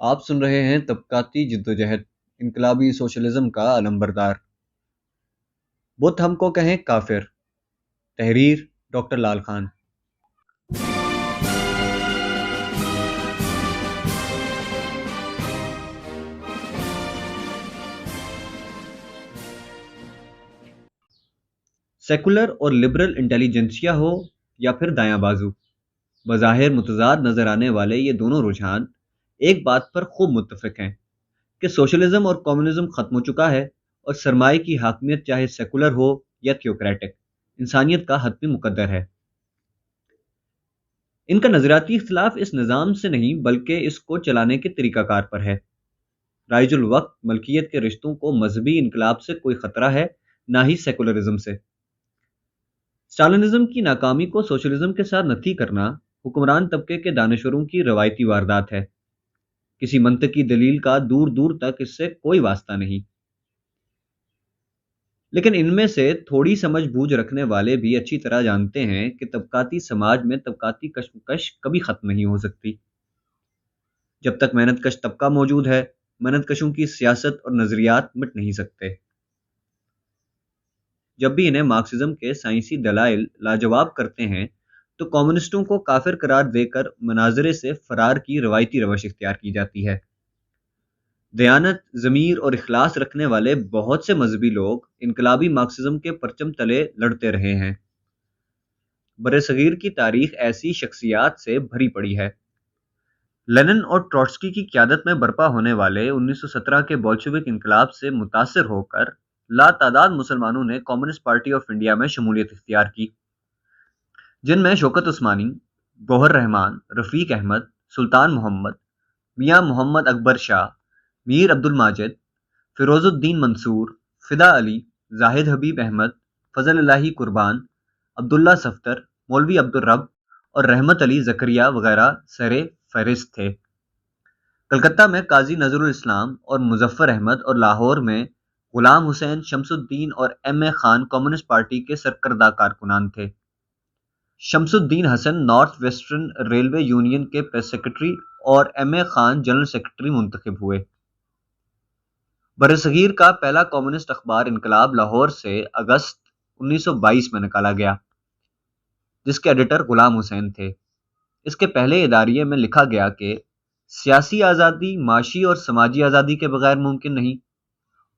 آپ سن رہے ہیں طبقاتی جدوجہد، انقلابی سوشلزم کا علمبردار۔ بت ہم کو کہیں کافر۔ تحریر ڈاکٹر لال خان۔ سیکولر اور لبرل انٹیلیجنسیا ہو یا پھر دایاں بازو، بظاہر متضاد نظر آنے والے یہ دونوں رجحان ایک بات پر خوب متفق ہیں کہ سوشلزم اور کمیونزم ختم ہو چکا ہے، اور سرمایہ کی حاکمیت چاہے سیکولر ہو یا تھیوکریٹک، انسانیت کا حتمی مقدر ہے۔ ان کا نظریاتی اختلاف اس نظام سے نہیں بلکہ اس کو چلانے کے طریقہ کار پر ہے۔ رائج الوقت ملکیت کے رشتوں کو مذہبی انقلاب سے کوئی خطرہ ہے، نہ ہی سیکولرزم سے۔ اسٹالنزم کی ناکامی کو سوشلزم کے ساتھ نتھی کرنا حکمران طبقے کے دانشوروں کی روایتی واردات ہے۔ کسی منطقی دلیل کا دور دور تک اس سے کوئی واسطہ نہیں، لیکن ان میں سے تھوڑی سمجھ بوجھ رکھنے والے بھی اچھی طرح جانتے ہیں کہ طبقاتی سماج میں طبقاتی کشمکش کبھی ختم نہیں ہو سکتی۔ جب تک محنت کش طبقہ موجود ہے، محنت کشوں کی سیاست اور نظریات مٹ نہیں سکتے۔ جب بھی انہیں مارکسزم کے سائنسی دلائل لاجواب کرتے ہیں تو کمیونسٹوں کو کافر قرار دے کر مناظرے سے فرار کی روایتی روش اختیار کی جاتی ہے۔ دیانت، ضمیر اور اخلاص رکھنے والے بہت سے مذہبی لوگ انقلابی مارکسزم کے پرچم تلے لڑتے رہے ہیں۔ برصغیر کی تاریخ ایسی شخصیات سے بھری پڑی ہے۔ لینن اور ٹروٹسکی کی قیادت میں برپا ہونے والے 1917 کے بولشوک انقلاب سے متاثر ہو کر لا تعداد مسلمانوں نے کمیونسٹ پارٹی آف انڈیا میں شمولیت اختیار کی، جن میں شوکت عثمانی، گوہر رحمان، رفیق احمد، سلطان محمد، میاں محمد اکبر شاہ، میر عبد الماجد، فیروز الدین منصور، فدا علی، زاہد حبیب احمد، فضل الہی قربان، عبداللہ صفدر، مولوی عبدالرب اور رحمت علی زکریا وغیرہ سر فہرست تھے۔ کلکتہ میں قاضی نظر الاسلام اور مظفر احمد، اور لاہور میں غلام حسین، شمس الدین اور ایم اے خان کمیونسٹ پارٹی کے سرکردہ کارکنان تھے۔ شمس الدین حسن نارتھ ویسٹرن ریلوے یونین کے پریس سیکرٹری اور ایم اے خان جنرل سیکرٹری منتخب ہوئے۔ برصغیر کا پہلا کمیونسٹ اخبار انقلاب لاہور سے اگست 1922 میں نکالا گیا، جس کے ایڈیٹر غلام حسین تھے۔ اس کے پہلے اداریے میں لکھا گیا کہ سیاسی آزادی معاشی اور سماجی آزادی کے بغیر ممکن نہیں،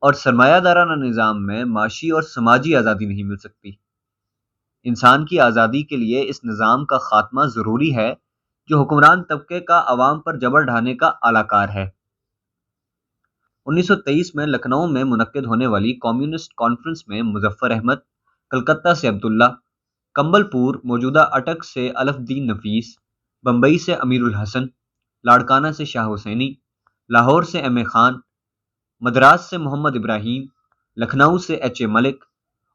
اور سرمایہ دارانہ نظام میں معاشی اور سماجی آزادی نہیں مل سکتی۔ انسان کی آزادی کے لیے اس نظام کا خاتمہ ضروری ہے جو حکمران طبقے کا عوام پر جبر ڈھانے کا اعلی کار ہے۔ 1923 میں لکھنؤ میں منعقد ہونے والی کمیونسٹ کانفرنس میں مظفر احمد، کلکتہ سے عبداللہ، کمبل پور موجودہ اٹک سے الف دین نفیس، بمبئی سے امیر الحسن، لاڑکانہ سے شاہ حسینی، لاہور سے ایم اے خان، مدراس سے محمد ابراہیم، لکھنؤ سے ایچ اے ملک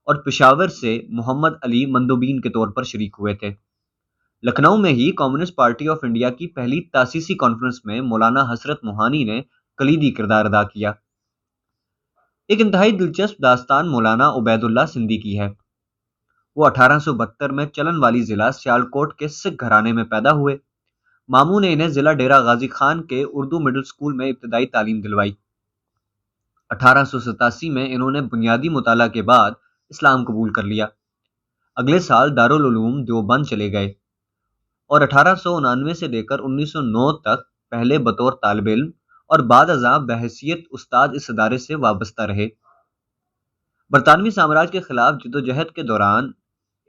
اور پشاور سے محمد علی مندوبین کے طور پر شریک ہوئے تھے۔ لکھنؤ میں ہی کمیونسٹ پارٹی آف انڈیا کی پہلی تاسیسی کانفرنس میں مولانا حسرت موہانی نے کلیدی کردار ادا کیا۔ ایک انتہائی دلچسپ داستان مولانا عبید اللہ سندھی کی ہے۔ وہ 1872 میں چلن والی ضلع سیالکوٹ کے سکھ گھرانے میں پیدا ہوئے۔ ماموں نے انہیں ضلع ڈیرہ غازی خان کے اردو مڈل سکول میں ابتدائی تعلیم دلوائی۔ 1887 میں انہوں نے بنیادی مطالعہ کے بعد اسلام قبول کر لیا۔ اگلے سال دارالعلوم دیوبند چلے گئے اور 1899 سے لے کر 1909 تک پہلے بطور طالب علم اور بعد ازاں بحیثیت استاد اس ادارے سے وابستہ رہے۔ برطانوی سامراج کے خلاف جدوجہد کے دوران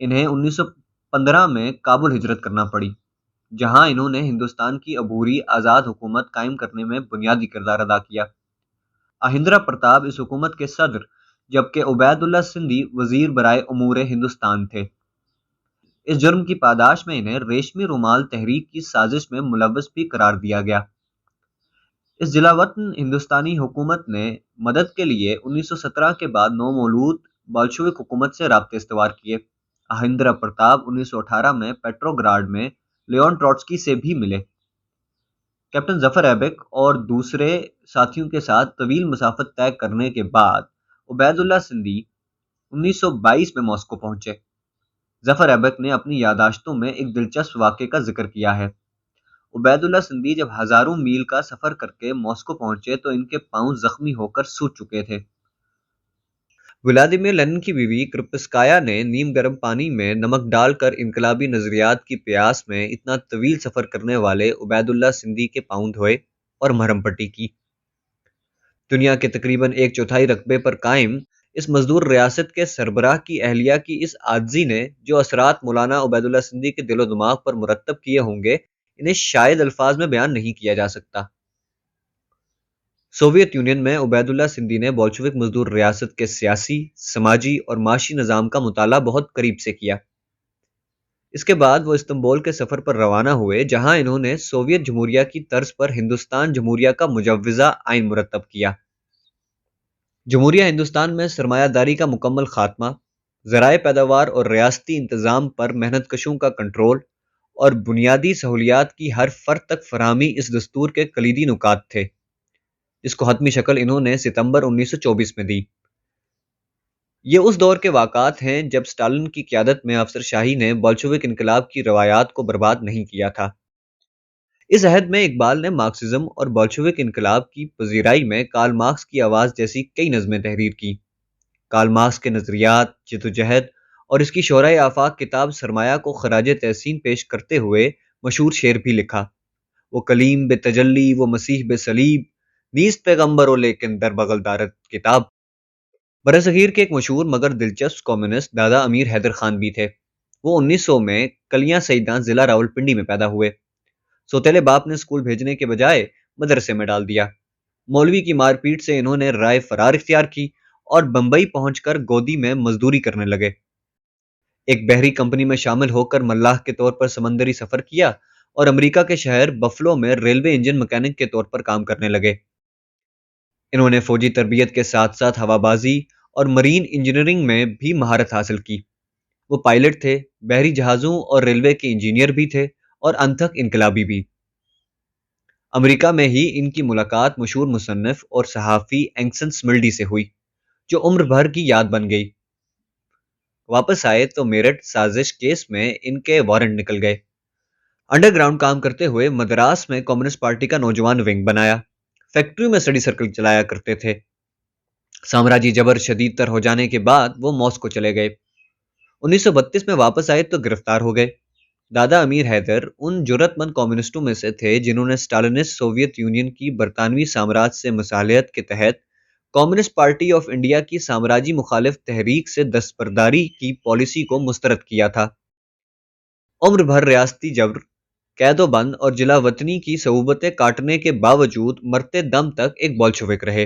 انہیں 1915 میں کابل ہجرت کرنا پڑی، جہاں انہوں نے ہندوستان کی عبوری آزاد حکومت قائم کرنے میں بنیادی کردار ادا کیا۔ آہندرا پرتاپ اس حکومت کے صدر جبکہ عبید اللہ سندھی وزیر برائے امور ہندوستان تھے۔ اس جرم کی پاداش میں انہیں ریشمی رومال تحریک کی سازش میں ملوث بھی قرار دیا گیا۔ اس ضلع وطن ہندوستانی حکومت نے مدد کے لیے 1917 کے بعد نومولود بولشوک حکومت سے رابطے استوار کیے۔ آہندرا پرتاپ 1918 میں پیٹروگراڈ میں لیون ٹروٹسکی سے بھی ملے۔ کیپٹن ظفر ایبک اور دوسرے ساتھیوں کے ساتھ طویل مسافت طے کرنے کے بعد عبید اللہ سندھی 1922 میں ماسکو پہنچے۔ ظفر ایبک نے اپنی یادداشتوں میں ایک دلچسپ واقعے کا ذکر کیا ہے۔ عبید اللہ سندھی جب ہزاروں میل کا سفر کر کے ماسکو پہنچے تو ان کے پاؤں زخمی ہو کر سوج چکے تھے۔ ولادیمیر لینن کی بیوی کرپسکایا نے نیم گرم پانی میں نمک ڈال کر انقلابی نظریات کی پیاس میں اتنا طویل سفر کرنے والے عبید اللہ سندھی کے پاؤں دھوئے اور مرہم پٹی کی۔ دنیا کے تقریباً ایک چوتھائی رقبے پر قائم اس مزدور ریاست کے سربراہ کی اہلیہ کی اس عاجزی نے جو اثرات مولانا عبید اللہ سندھی کے دل و دماغ پر مرتب کیے ہوں گے، انہیں شاید الفاظ میں بیان نہیں کیا جا سکتا۔ سوویت یونین میں عبید اللہ سندھی نے بولشوک مزدور ریاست کے سیاسی، سماجی اور معاشی نظام کا مطالعہ بہت قریب سے کیا۔ اس کے بعد وہ استنبول کے سفر پر روانہ ہوئے، جہاں انہوں نے سوویت جمہوریہ کی طرز پر ہندوستان جمہوریہ کا مجوزہ آئین مرتب کیا۔ جمہوریہ ہندوستان میں سرمایہ داری کا مکمل خاتمہ، ذرائع پیداوار اور ریاستی انتظام پر محنت کشوں کا کنٹرول اور بنیادی سہولیات کی ہر فرد تک فراہمی اس دستور کے کلیدی نکات تھے، جس کو حتمی شکل انہوں نے ستمبر 1924 میں دی۔ یہ اس دور کے واقعات ہیں جب اسٹالن کی قیادت میں افسر شاہی نے بولشوک انقلاب کی روایات کو برباد نہیں کیا تھا۔ اس عہد میں اقبال نے مارکسزم اور بولشوک انقلاب کی پذیرائی میں کارل مارکس کی آواز جیسی کئی نظمیں تحریر کی۔ کارل مارکس کے نظریات، جدوجہد اور اس کی شورائے آفاق کتاب سرمایہ کو خراج تحسین پیش کرتے ہوئے مشہور شعر بھی لکھا: وہ کلیم بے تجلی، وہ مسیح بے صلیب، نیست پیغمبر و لیکن در بغل دارت کتاب۔ برصغیر کے ایک مشہور مگر دلچسپ کمیونسٹ دادا امیر حیدر خان بھی تھے۔ وہ 1900 میں کلیاں سیداں ضلع راولپنڈی میں پیدا ہوئے۔ سوتیلے باپ نے اسکول بھیجنے کے بجائے مدرسے میں ڈال دیا۔ مولوی کی مار پیٹ سے انہوں نے رائے فرار اختیار کی اور بمبئی پہنچ کر گودی میں مزدوری کرنے لگے۔ ایک بحری کمپنی میں شامل ہو کر ملاح کے طور پر سمندری سفر کیا اور امریکہ کے شہر بفلو میں ریلوے انجن مکینک کے طور پر کام کرنے لگے۔ انہوں نے فوجی تربیت کے ساتھ ساتھ ہوا بازی اور مرین انجینئرنگ میں بھی مہارت حاصل کی۔ وہ پائلٹ تھے، بحری جہازوں اور ریلوے کے انجینئر بھی تھے اور انتھک انقلابی بھی۔ امریکہ میں ہی ان کی ملاقات مشہور مصنف اور صحافی اینکسن سملڈی سے ہوئی، جو عمر بھر کی یاد بن گئی۔ واپس آئے تو میرٹھ سازش کیس میں ان کے وارنٹ نکل گئے۔ انڈر گراؤنڈ کام کرتے ہوئے مدراس میں کمیونسٹ پارٹی کا نوجوان ونگ بنایا، فیکٹری میں اسٹڈی سرکل چلایا کرتے تھے۔ سامراجی جبر شدید تر ہو جانے کے بعد وہ ماسکو چلے گئے۔ 1932 میں واپس آئے تو گرفتار ہو گئے۔ دادا امیر حیدر ان جرأت مند کمیونسٹوں میں سے تھے جنہوں نے اسٹالنسٹ سوویت یونین کی برطانوی سامراج سے مصالحت کے تحت کمیونسٹ پارٹی آف انڈیا کی سامراجی مخالف تحریک سے دستبرداری کی پالیسی کو مسترد کیا تھا۔ عمر بھر ریاستی جبر، قید و بند اور جلا وطنی کی صعوبتیں کاٹنے کے باوجود مرتے دم تک ایک بولشوک رہے۔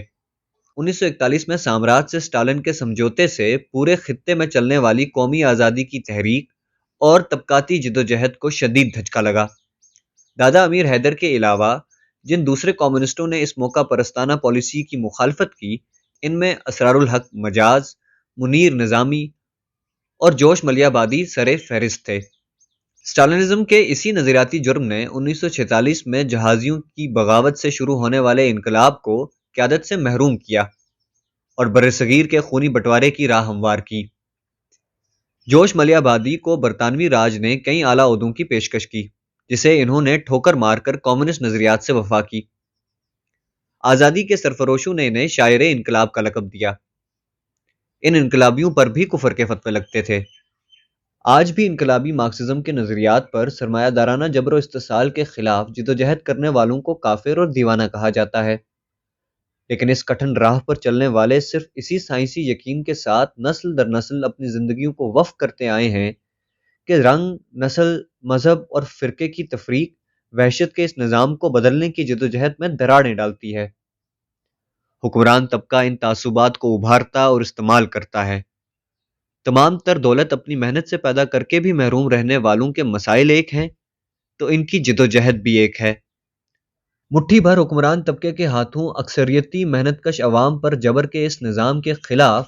1941 میں سامراج سے اسٹالن کے سمجھوتے سے پورے خطے میں چلنے والی قومی آزادی کی تحریک اور طبقاتی جدوجہد کو شدید دھچکا لگا۔ دادا امیر حیدر کے علاوہ جن دوسرے کمیونسٹوں نے اس موقع پرستانہ پالیسی کی مخالفت کی، ان میں اسرار الحق مجاز، منیر نظامی اور جوش ملیابادی سر فہرست تھے۔ اسٹالنزم کے اسی نظریاتی جرم نے 1946 میں جہازیوں کی بغاوت سے شروع ہونے والے انقلاب کو قیادت سے محروم کیا اور برصغیر کے خونی بٹوارے کی راہ ہموار کی۔ جوش ملیابادی کو برطانوی راج نے کئی اعلیٰ عہدوں کی پیشکش کی، جسے انہوں نے ٹھوکر مار کر کمیونسٹ نظریات سے وفا کی۔ آزادی کے سرفروشوں نے انہیں شاعر انقلاب کا لقب دیا۔ ان انقلابیوں پر بھی کفر کے فتوے لگتے تھے۔ آج بھی انقلابی مارکسزم کے نظریات پر سرمایہ دارانہ جبر و استحصال کے خلاف جدوجہد کرنے والوں کو کافر اور دیوانہ کہا جاتا ہے، لیکن اس کٹھن راہ پر چلنے والے صرف اسی سائنسی یقین کے ساتھ نسل در نسل اپنی زندگیوں کو وقف کرتے آئے ہیں کہ رنگ، نسل، مذہب اور فرقے کی تفریق وحشت کے اس نظام کو بدلنے کی جدوجہد میں دراڑیں ڈالتی ہے۔ حکمران طبقہ ان تعصبات کو ابھارتا اور استعمال کرتا ہے۔ تمام تر دولت اپنی محنت سے پیدا کر کے بھی محروم رہنے والوں کے مسائل ایک ہیں تو ان کی جدوجہد بھی ایک ہے۔ مٹھی بھر حکمران طبقے کے ہاتھوں اکثریتی محنت کش عوام پر جبر کے اس نظام کے خلاف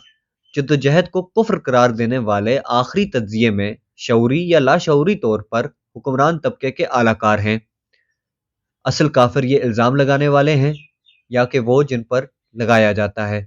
جدوجہد کو کفر قرار دینے والے آخری تجزیے میں شعوری یا لاشعوری طور پر حکمران طبقے کے اعلی کار ہیں۔ اصل کافر یہ الزام لگانے والے ہیں یا کہ وہ جن پر لگایا جاتا ہے۔